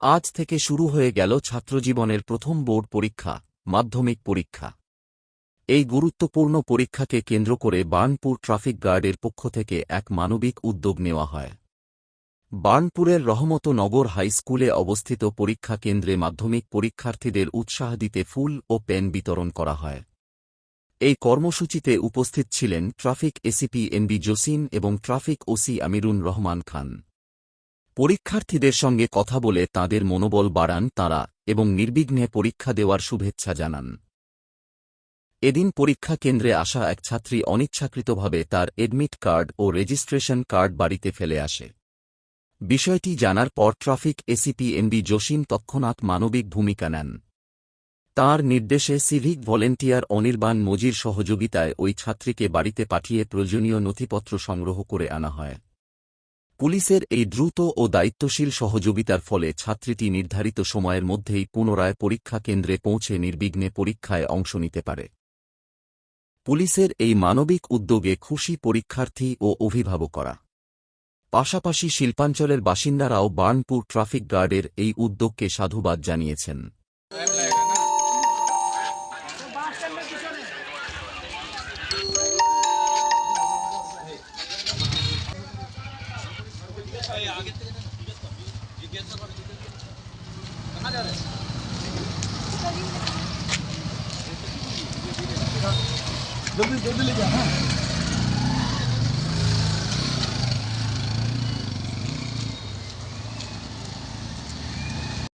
আজ থেকে শুরু হয়ে গেল ছাত্রজীবনের প্রথম বোর্ড পরীক্ষা, মাধ্যমিক পরীক্ষা। এই গুরুত্বপূর্ণ পরীক্ষাকে কেন্দ্র করে বার্নপুর ট্রাফিক গার্ডের পক্ষ থেকে এক মানবিক উদ্যোগ নেওয়া হয়। বার্নপুরের রহমতনগর হাই স্কুলে অবস্থিত পরীক্ষা কেন্দ্রে মাধ্যমিক পরীক্ষার্থীদের উৎসাহ দিতে ফুল ও পেন বিতরণ করা হয়। এই কর্মসূচিতে উপস্থিত ছিলেন ট্রাফিক এসিপি এনবি জসিম এবং ট্রাফিক ওসি আমিরুন রহমান খান। পরীক্ষার্থীদের সঙ্গে কথা বলে তাঁদের মনোবল বাড়ান তাঁরা এবং নির্বিঘ্নে পরীক্ষা দেওয়ার শুভেচ্ছা জানান। এদিন পরীক্ষা কেন্দ্রে আসা এক ছাত্রী অনিচ্ছাকৃতভাবে তার এডমিট কার্ড ও রেজিস্ট্রেশন কার্ড বাড়িতে ফেলে আসে। বিষয়টি জানার পর ট্রাফিক এসিপি এনবি জসিম তৎক্ষণাৎ মানবিক ভূমিকা নেন। তাঁর নির্দেশে সিভিক ভলেন্টিয়ার অনির্বাণ মজির সহযোগিতায় ওই ছাত্রীকে বাড়িতে পাঠিয়ে প্রয়োজনীয় নথিপত্র সংগ্রহ করে আনা হয়। পুলিশের এই দ্রুত ও দায়িত্বশীল সহযোগিতার ফলে ছাত্রীটি নির্ধারিত সময়ের মধ্যেই পুনরায় পরীক্ষা কেন্দ্রে পৌঁছে নির্বিঘ্নে পরীক্ষায় অংশ নিতে পারে। পুলিশের এই মানবিক উদ্যোগে খুশি পরীক্ষার্থী ও অভিভাবকরা। পাশাপাশি শিল্পাঞ্চলের বাসিন্দারাও বার্নপুর ট্রাফিক গার্ডের এই উদ্যোগকে সাধুবাদ জানিয়েছেন। जल्दी जल्दी ले जा।